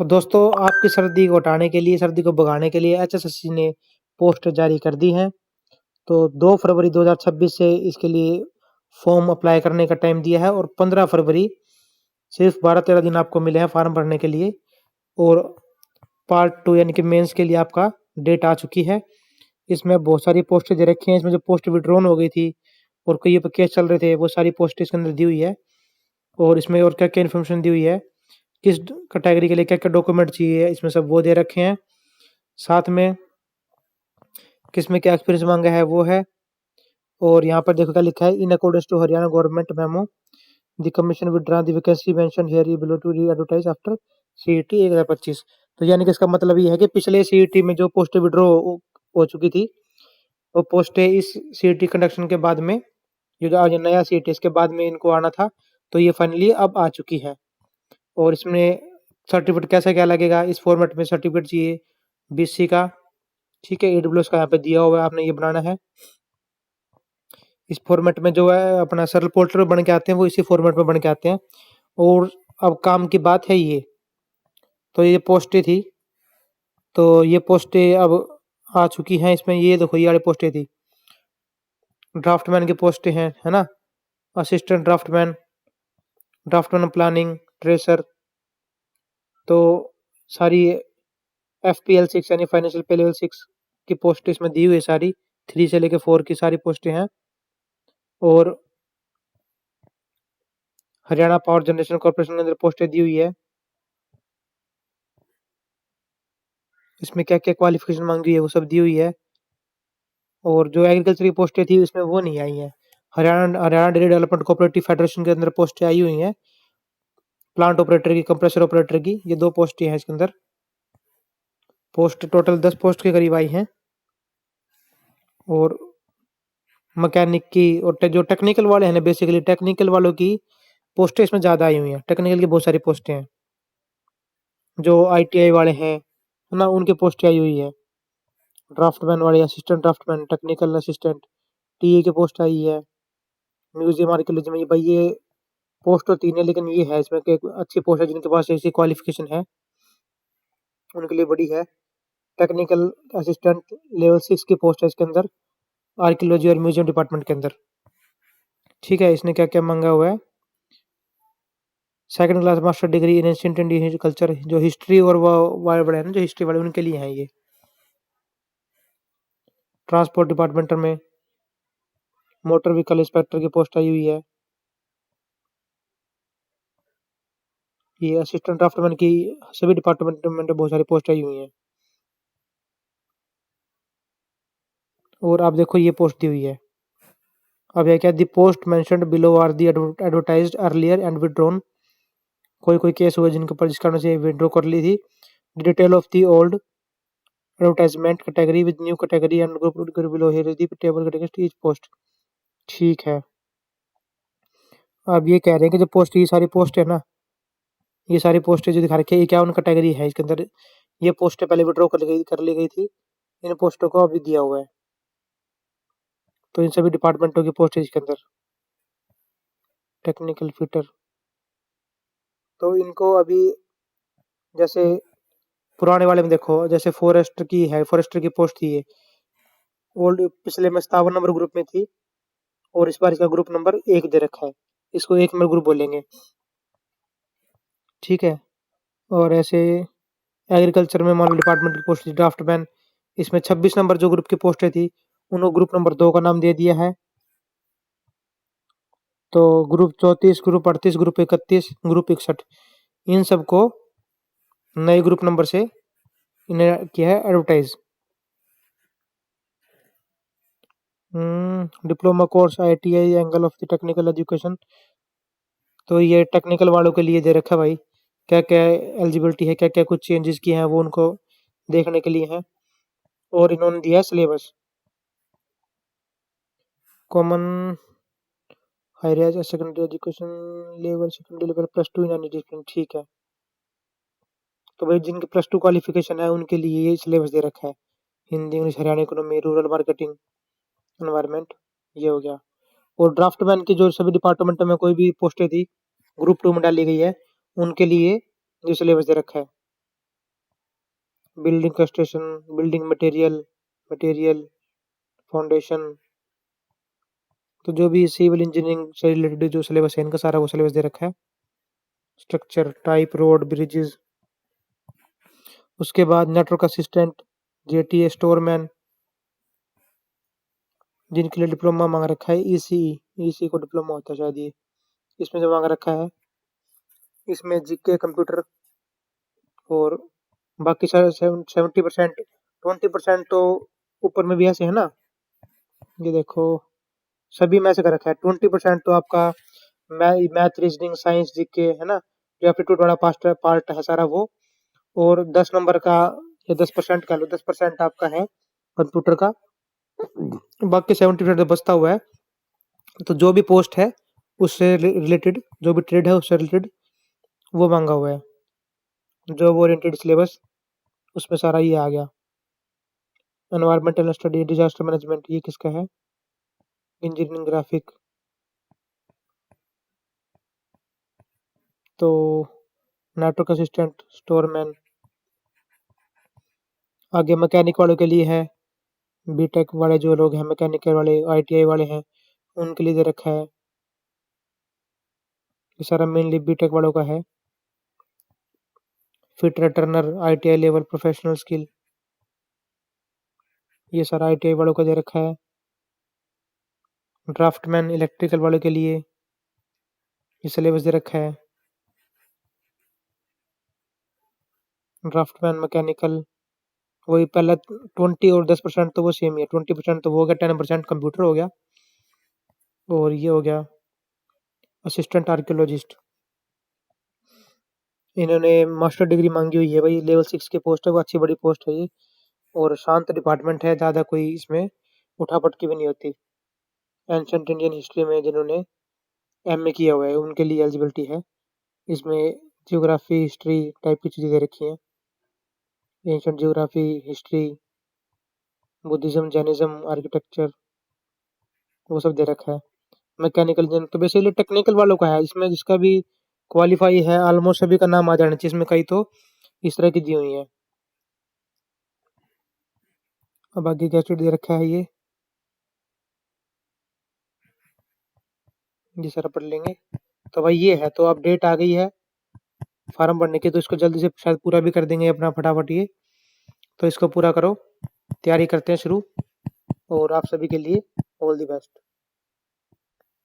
तो दोस्तों आपकी सर्दी को हटाने के लिए, सर्दी को भगाने के लिए एचएसएससी ने पोस्ट जारी कर दी है। तो 2 फरवरी 2026 से इसके लिए फॉर्म अप्लाई करने का टाइम दिया है और 15 फरवरी सिर्फ 12-13 दिन आपको मिले हैं फॉर्म भरने के लिए। और पार्ट 2 यानी कि मेंस के लिए आपका डेट आ चुकी है। इसमें बहुत सारी पोस्टें दे रखी हैं। इसमें जो पोस्ट विड्रॉन हो गई थी और कई पे केस चल रहे थे, वो सारी पोस्ट इसके अंदर दी हुई है। और इसमें और क्या-क्या इन्फॉर्मेशन दी हुई है, किस कैटेगरी के लिए क्या-क्या डॉक्यूमेंट चाहिए, इसमें सब वो दे रखे हैं। साथ में किसमें क्या एक्सपीरियंस मांगा है वो है। और यहाँ पर देखो क्या लिखा है, in accordance to Haryana government memo the commission withdraw the vacancy mention here below to readvertise after CET 2025। तो यानी कि इसका मतलब ये है कि पिछले सीईटी में जो पोस्टें विड्रॉ हो चुकी थी, वो पोस्टें इस सीईटी कंडक्शन के बाद में, जो आज नया सीईटी इसके बाद में इनको आना था, तो ये फाइनली अब आ चुकी है। और इसमें सर्टिफिकेट कैसा क्या लगेगा, इस फॉर्मेट में सर्टिफिकेट चाहिए बीसी का, ठीक है, ईडब्ल्यूएस का यहाँ पे दिया हुआ है, आपने ये बनाना है। इस फॉर्मेट में जो है अपना सरल पोर्टल बन के आते हैं, वो इसी फॉर्मेट में बन के आते हैं। और अब काम की बात है ये, तो ये पोस्टें थी, तो ये पोस्टें अब आ चुकी हैं। इसमें ये देखो ये वाली पोस्टें थी, ड्राफ्टमैन की पोस्टें हैं, है ना, assistant draftsman, draftsman planning, tracer. तो सारी FPL6 यानी फाइनेंशियल पे लेवल 6 की पोस्ट इसमें दी हुई है सारी, 3 से लेकर 4 की सारी पोस्टें हैं। और हरियाणा पावर जनरेशन कॉर्पोरेशन के अंदर पोस्टें दी हुई है। इसमें क्या क्या क्वालिफिकेशन मांगी है वो सब दी हुई है। और जो एग्रीकल्चर की पोस्टें थी इसमें वो नहीं आई है। Haryana Haryana dairy development cooperative federation के अंदर पोस्टें आई हुई हैं, प्लांट ऑपरेटर की, कंप्रेसर ऑपरेटर की, ये 2 पोस्टें हैं इसके अंदर। पोस्ट टोटल 10 पोस्ट के करीब आई हैं। और मैकेनिक की और जो टेक्निकल वाले हैं ना, बेसिकली टेक्निकल वालों की पोस्टें इसमें ज़्यादा आई हुई हैं। टेक्निकल की बहुत सारी पोस्टें हैं। जो ITI वाले हैं, है ना, उनकी पोस्टें आई हुई है। ड्राफ्टमैन वाले, assistant draftsman, technical assistant, TA की पोस्ट आई है। म्यूजियम आर्कियोलॉजी में ये भाई ये पोस्ट तो 3 है, लेकिन ये है इसमें कि अच्छी पोस्ट है, जिनके पास ऐसी क्वालिफिकेशन है उनके लिए बड़ी है। टेक्निकल असिस्टेंट लेवल 6 की पोस्ट है इसके अंदर, आर्कियोलॉजी और म्यूजियम डिपार्टमेंट के अंदर। ठीक है, इसने क्या क्या मांगा हुआ है, second class master degree in ancient Indian culture, जो हिस्ट्री और वो वाले हैं ना, जो हिस्ट्री वाले, उनके लिए हैं ये। ट्रांसपोर्ट डिपार्टमेंट में मोटर व्हीकल इंस्पेक्टर की पोस्ट आई हुई है। ये असिस्टेंट ड्राफ्टमैन की सभी डिपार्टमेंट में बहुत सारी पोस्ट आई हुई हैं। और आप देखो ये पोस्ट दी हुई है। अब यह क्या, the post mentioned below are the advertised earlier and withdrawn. कोई कोई केस हुए जिनके ऊपर, जिस कारण से विड्रॉ कर ली थी। Detail of the old advertisement category with new category and group below here is the table against each post. ठीक है, अब ये कह रहे हैं कि जो पोस्ट, ये सारी पोस्ट है ना, ये सारी पोस्टें जो दिखा रखी है, ये 51 कैटेगरी है इसके अंदर। ये पोस्टें पहले विड्रॉ कर ली गई थी, इन पोस्टों को अभी दिया हुआ है। तो इन सभी डिपार्टमेंटों की पोस्ट है इसके अंदर। टेक्निकल फिटर, तो इनको अभी, जैसे पुराने वाले में देखो, जैसे फॉरेस्टर की है, फॉरेस्टर की पोस्ट थी ये, ओल्ड पिछले में 57 नंबर ग्रुप में थी, और इस बार इसका ग्रुप नंबर 1 दे रखा है। इसको 1 नंबर ग्रुप बोलेंगे, ठीक है। और ऐसे एग्रीकल्चर में मान लो डिपार्टमेंट की पोस्ट थी ड्राफ्टमैन, इसमें 26 नंबर जो ग्रुप की पोस्टें थी, उनको ग्रुप नंबर 2 का नाम दे दिया है। तो ग्रुप 34, ग्रुप 38, ग्रुप 31, ग्रुप 61, इन सबको नए ग्रुप नंबर से इन्हें किया है advertise. Diploma course, ITI, angle of the technical education. तो ये टेक्निकल वालों के लिए दे रखा है भाई, क्या क्या एलिजिबिलिटी है, क्या क्या कुछ चेंजेस किए हैं वो उनको देखने के लिए है। और इन्होंने दिया है syllabus, common higher secondary education level, secondary level +2 in any discipline. ठीक है, तो भाई जिनके +2 क्वालिफिकेशन है उनके लिए ये सिलेबस दे रखा है। Hindi, English, Haryana economy, rural marketing, environment, ये हो गया। और ड्राफ्टमैन की जो सभी डिपार्टमेंटों में कोई भी पोस्टें थी ग्रुप 2 में डाली गई है, उनके लिए ये सिलेबस दे रखा है। Building construction, building material foundation. तो जो भी सिविल इंजीनियरिंग से रिलेटेड जो सिलेबस है इनका सारा वो सिलेबस दे रखा है। Structure type road bridges. उसके बाद नेटवर्क असिस्टेंट, जेटीए स्टोरमैन, जिनके लिए डिप्लोमा मांग रखा है। ईसी को डिप्लोमा होता है शायद ये। इसमें जो मांग रखा है इसमें जीके कंप्यूटर और बाकी सारे 70%, 20% तो ऊपर में भी ऐसे है ना। ये देखो सभी में से कर रखा है। 20% तो आपका मैथ रीजनिंग साइंस जीके है ना, जो एप्टीट्यूड वाला पार्ट है सारा वो। और 10 नंबर का या 10% का लो, 10% आपका है कंप्यूटर का। बाकी 70% तो बचता हुआ है। तो जो भी पोस्ट है उससे रिलेटेड, जो भी ट्रेड है उससे रिलेटेड वो मांगा हुआ है। जॉब ओरिएंटेड सिलेबस उसमें सारा ये आ गया। एनवायरमेंटल स्टडी, डिजास्टर मैनेजमेंट, ये किसका है? Engineering graphic. तो नेटवर्क असिस्टेंट स्टोरमैन। आगे मैकेनिक वालों के लिए है, बीटेक वाले जो लोग हैं, मैकेनिकल वाले, आईटीआई वाले हैं, उनके लिए दे रखा है। ये सारा मेनली बीटेक वालों का है। Fitter Turner ITI level professional skill, ये सारा आईटीआई वालों का दे रखा है। ड्राफ्टमैन इलेक्ट्रिकल वालों के लिए ये सिलेबस दे रखा है। ड्राफ्टमैन मैकेनिकल वही पहला 20 और 10% तो वो सेम ही है। 20% तो वो हो गया, 10% कंप्यूटर हो गया और ये हो गया असिस्टेंट आर्कियोलॉजिस्ट। इन्होंने मास्टर डिग्री मांगी हुई है भाई। लेवल 6 की पोस्ट है, वो अच्छी बड़ी पोस्ट है ये। और शांत डिपार्टमेंट है, ज़्यादा कोई इसमें उठापटकी भी नहीं होती। एंशंट इंडियन हिस्ट्री में जिन्होंने एमए किया हुआ है उनके लिए एलिजिबिलिटी है। इसमें जियोग्राफी हिस्ट्री टाइप की चीज़ें दे रखी हैं। Ancient geography history, Buddhism Jainism architecture, वो सब दे रखा है। मैकेनिकल इंजीनियर तो बेसिकली टेक्निकल वालों का है। इसमें जिसका भी क्वालिफाई है ऑलमोस्ट सभी का नाम आ जाना चाहिए इसमें। कई तो इस तरह की दी हुई है। अब आगे गैजेट दे रखा है ये सारा पढ़ लेंगे। तो भाई ये है, तो अपडेट आ गई है फार्म भरने की, तो इसको जल्दी से शायद पूरा भी कर देंगे अपना फटाफट ये। तो इसको पूरा करो, तैयारी करते हैं शुरू। और आप सभी के लिए ऑल द बेस्ट।